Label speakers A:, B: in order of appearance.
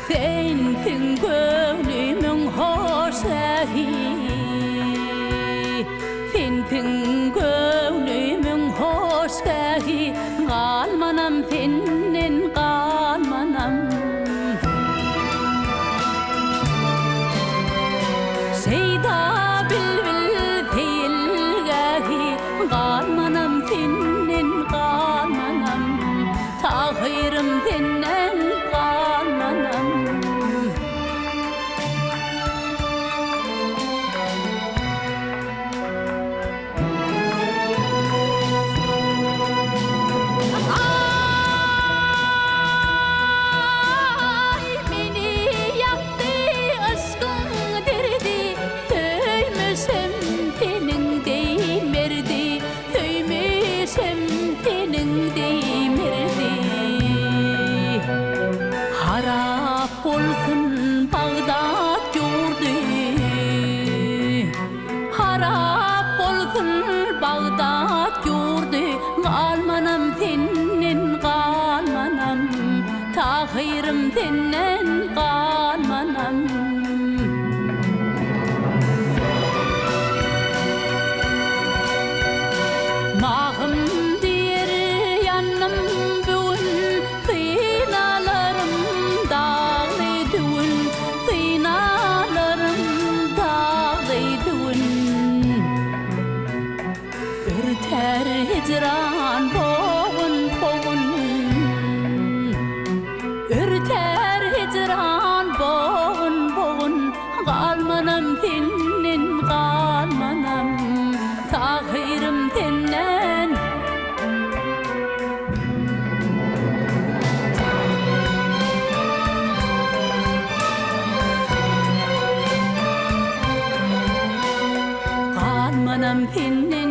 A: Sensin gönlümün hoşehi, sensin gönlümün hoşehi, galmanam senin galmanam. Şeyda bilbil seyilgehi, galmanam senin galmanam, tahirım senden galmanam. Olsun Bağdat yurdu, harap olsun Bağdat yurdu, galmanam senin galmanam, tahirım senin galmanam. Mahım diyer yanım bugün, kıynalarım dağlıydın, kıynalarım dağlıydın. Ürter hicran boğun boğun, ürter hicran boğun boğun, galmanam senin galmanam, tahirım senden. Galmanam senin